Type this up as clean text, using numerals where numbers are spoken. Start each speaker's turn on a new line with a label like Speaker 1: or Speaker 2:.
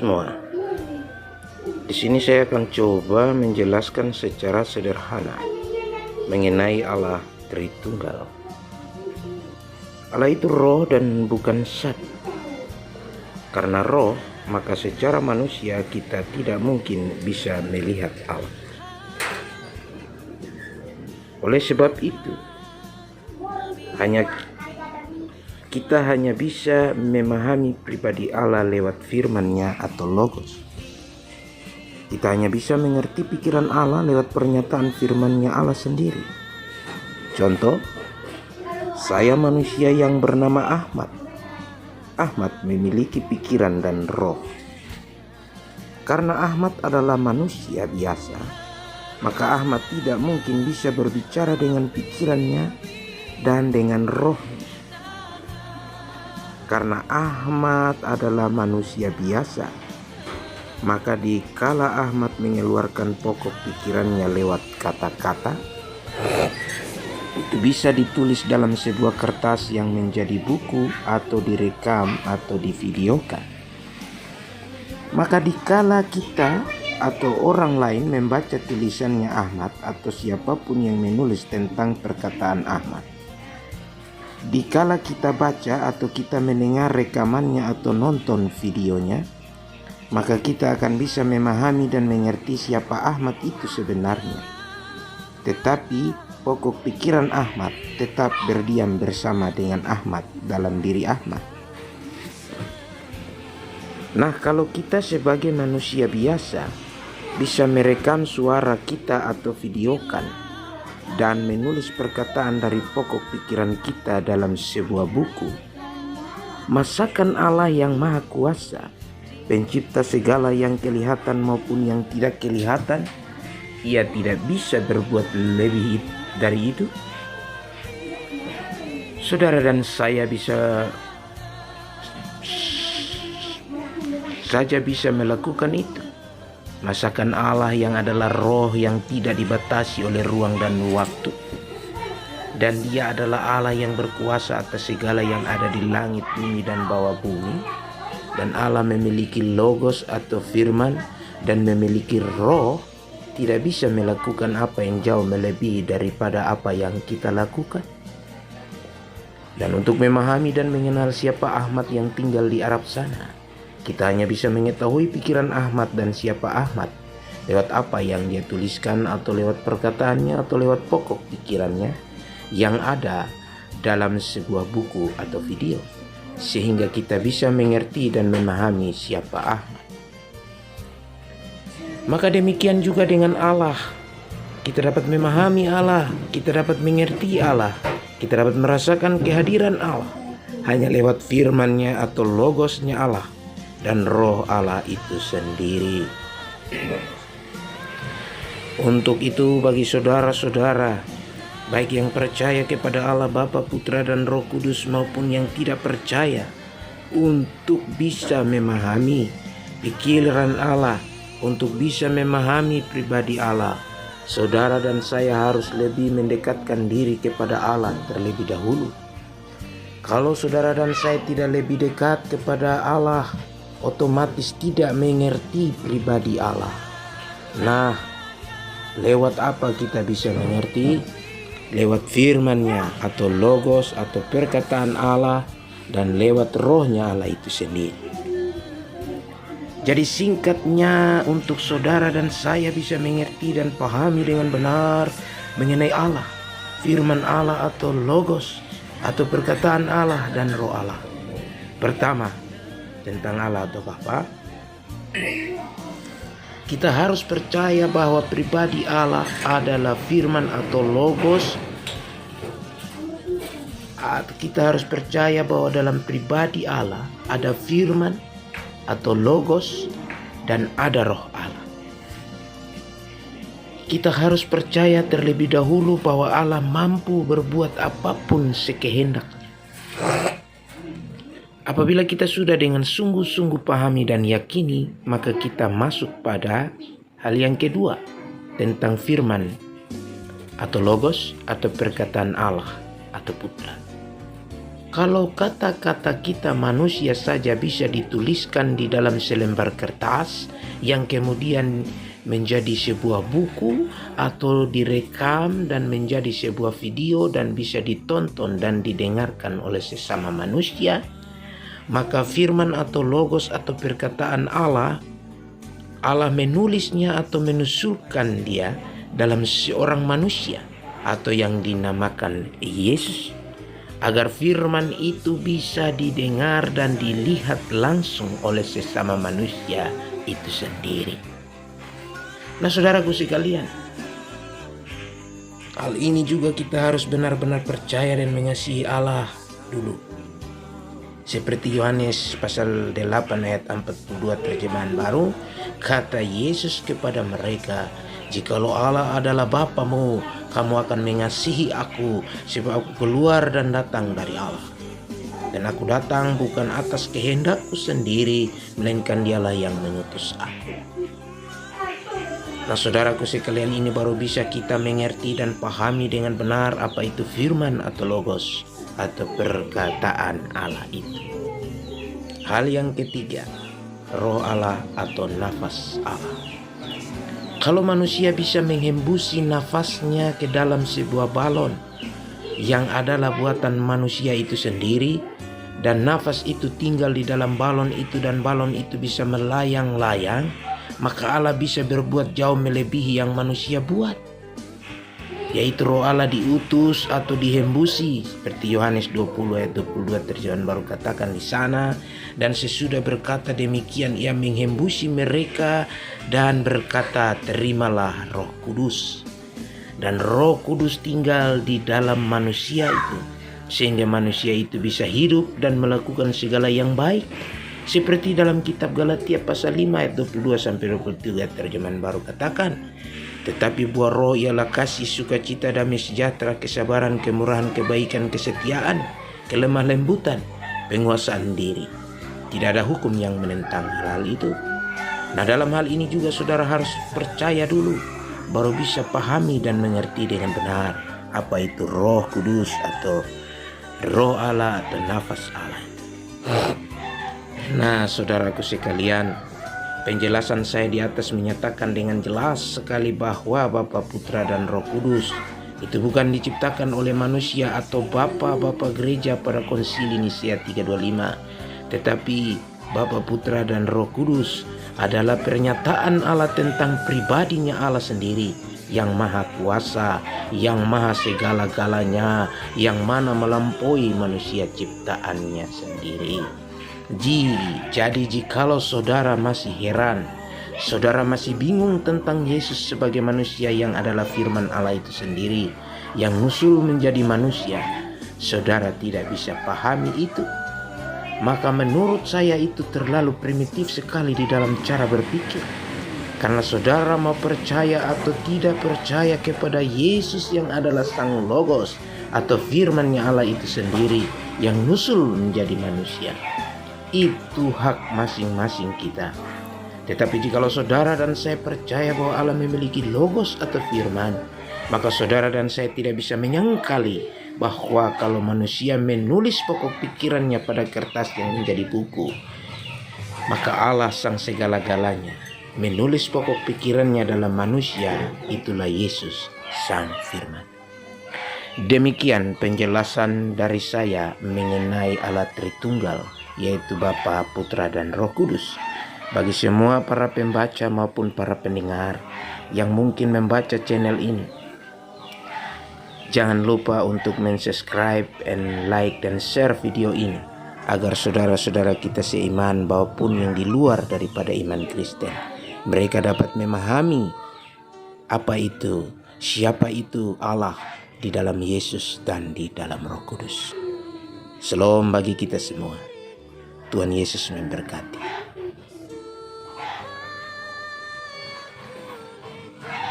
Speaker 1: semua. Di sini saya akan coba menjelaskan secara sederhana mengenai Allah Tritunggal. Allah itu roh dan bukan zat. Karena roh, maka secara manusia kita tidak mungkin bisa melihat Allah. Oleh sebab itu, kita hanya bisa memahami pribadi Allah lewat firman-Nya atau logos. Kita hanya bisa mengerti pikiran Allah lewat pernyataan firman-Nya Allah sendiri. Contoh, saya manusia yang bernama Ahmad. Ahmad memiliki pikiran dan roh. Karena Ahmad adalah manusia biasa, maka Ahmad tidak mungkin bisa berbicara dengan pikirannya dan dengan rohnya. Karena Ahmad adalah manusia biasa, maka dikala Ahmad mengeluarkan pokok pikirannya lewat kata-kata, itu bisa ditulis dalam sebuah kertas yang menjadi buku atau direkam atau divideokan. Maka dikala kita atau orang lain membaca tulisannya Ahmad atau siapapun yang menulis tentang perkataan Ahmad, dikala kita baca atau kita mendengar rekamannya atau nonton videonya, maka kita akan bisa memahami dan mengerti siapa Ahmad itu sebenarnya. Tetapi pokok pikiran Ahmad tetap berdiam bersama dengan Ahmad dalam diri Ahmad. Nah, kalau kita sebagai manusia biasa bisa merekam suara kita atau videokan dan menulis perkataan dari pokok pikiran kita dalam sebuah buku, masakan Allah yang Maha Kuasa, pencipta segala yang kelihatan maupun yang tidak kelihatan, Ia tidak bisa berbuat lebih dari itu? Saudara dan saya bisa melakukan itu. Masakan Allah yang adalah roh yang tidak dibatasi oleh ruang dan waktu, dan Dia adalah Allah yang berkuasa atas segala yang ada di langit, bumi, dan bawah bumi. Dan Allah memiliki logos atau firman dan memiliki roh, tidak bisa melakukan apa yang jauh melebihi daripada apa yang kita lakukan. Dan untuk memahami dan mengenal siapa Ahmad yang tinggal di Arab sana, kita hanya bisa mengetahui pikiran Ahmad dan siapa Ahmad lewat apa yang dia tuliskan atau lewat perkataannya atau lewat pokok pikirannya yang ada dalam sebuah buku atau video, sehingga kita bisa mengerti dan memahami siapa Ahmad. Maka demikian juga dengan Allah. Kita dapat memahami Allah, kita dapat mengerti Allah, kita dapat merasakan kehadiran Allah hanya lewat firman-Nya atau logosnya Allah dan roh Allah itu sendiri. Untuk itu bagi saudara-saudara, baik yang percaya kepada Allah Bapa, Putra, dan Roh Kudus maupun yang tidak percaya, untuk bisa memahami pikiran Allah, untuk bisa memahami pribadi Allah, saudara dan saya harus lebih mendekatkan diri kepada Allah terlebih dahulu. Kalau saudara dan saya tidak lebih dekat kepada Allah, otomatis tidak mengerti pribadi Allah. Nah, lewat apa kita bisa mengerti? Lewat firman-Nya atau logos atau perkataan Allah dan lewat rohnya Allah itu sendiri. Jadi singkatnya, untuk saudara dan saya bisa mengerti dan pahami dengan benar mengenai Allah, firman Allah atau logos atau perkataan Allah dan roh Allah. Pertama, tentang Allah atau Bapa, kita harus percaya bahwa pribadi Allah adalah firman atau logos. Kita harus percaya bahwa dalam pribadi Allah ada firman atau logos dan ada roh Allah. Kita harus percaya terlebih dahulu bahwa Allah mampu berbuat apapun sekehendaknya. Apabila kita sudah dengan sungguh-sungguh pahami dan yakini, maka kita masuk pada hal yang kedua, tentang firman atau logos atau perkataan Allah atau Putra. Kalau kata-kata kita manusia saja bisa dituliskan di dalam selembar kertas yang kemudian menjadi sebuah buku atau direkam dan menjadi sebuah video dan bisa ditonton dan didengarkan oleh sesama manusia, maka firman atau logos atau perkataan Allah menulisnya atau menusulkan dia dalam seorang manusia atau yang dinamakan Yesus, agar firman itu bisa didengar dan dilihat langsung oleh sesama manusia itu sendiri. Nah, saudaraku sekalian, hal ini juga kita harus benar-benar percaya dan mengasihi Allah dulu. Seperti Yohanes pasal 8 ayat 42 terjemahan baru, kata Yesus kepada mereka, "Jikalau Allah adalah Bapamu, kamu akan mengasihi aku, sebab aku keluar dan datang dari Allah. Dan aku datang bukan atas kehendakku sendiri, melainkan Dialah yang mengutus aku." Nah, saudaraku sekalian, ini baru bisa kita mengerti dan pahami dengan benar apa itu firman atau logos atau perkataan Allah itu. Hal yang ketiga, roh Allah atau nafas Allah. Kalau manusia bisa menghembusi nafasnya ke dalam sebuah balon yang adalah buatan manusia itu sendiri, dan nafas itu tinggal di dalam balon itu dan balon itu bisa melayang-layang, maka Allah bisa berbuat jauh melebihi yang manusia buat, yaitu roh Allah diutus atau dihembusi seperti Yohanes 20 ayat 22 terjemahan baru katakan di sana, dan sesudah berkata demikian ia menghembusi mereka dan berkata, "Terimalah Roh Kudus." Dan Roh Kudus tinggal di dalam manusia itu sehingga manusia itu bisa hidup dan melakukan segala yang baik, seperti dalam kitab Galatia pasal 5 ayat 22 sampai 23 terjemahan baru katakan, "Tetapi buah roh ialah kasih, sukacita, damai sejahtera, kesabaran, kemurahan, kebaikan, kesetiaan, kelemah lembutan, penguasaan diri. Tidak ada hukum yang menentang hal itu." Nah, dalam hal ini juga saudara harus percaya dulu, baru bisa pahami dan mengerti dengan benar apa itu Roh Kudus atau roh Allah atau nafas Allah. Nah, saudaraku sekalian, penjelasan saya di atas menyatakan dengan jelas sekali bahwa Bapa, Putra, dan Roh Kudus itu bukan diciptakan oleh manusia atau Bapa gereja pada konsili Nisea 325, tetapi Bapa, Putra, dan Roh Kudus adalah pernyataan Allah tentang pribadinya Allah sendiri, yang maha kuasa, yang maha segala-galanya, yang mana melampaui manusia ciptaannya sendiri. Jadi jikalau saudara masih heran, saudara masih bingung tentang Yesus sebagai manusia yang adalah firman Allah itu sendiri, yang nusul menjadi manusia, saudara tidak bisa pahami itu, maka menurut saya itu terlalu primitif sekali di dalam cara berpikir. Karena saudara mau percaya atau tidak percaya kepada Yesus yang adalah Sang Logos atau firman-Nya Allah itu sendiri yang nusul menjadi manusia, itu hak masing-masing kita. Tetapi jikalau saudara dan saya percaya bahwa Allah memiliki logos atau firman, maka saudara dan saya tidak bisa menyangkali bahwa kalau manusia menulis pokok pikirannya pada kertas yang menjadi buku, maka Allah sang segala-galanya menulis pokok pikirannya dalam manusia, itulah Yesus sang firman. Demikian penjelasan dari saya mengenai Allah Tritunggal, yaitu Bapa, Putra, dan Roh Kudus. Bagi semua para pembaca maupun para pendengar yang mungkin membaca channel ini, jangan lupa untuk subscribe and like dan share video ini, agar saudara-saudara kita seiman maupun yang di luar daripada iman Kristen, mereka dapat memahami apa itu, siapa itu Allah di dalam Yesus dan di dalam Roh Kudus. Shalom bagi kita semua. Tuhan Yesus memberkati.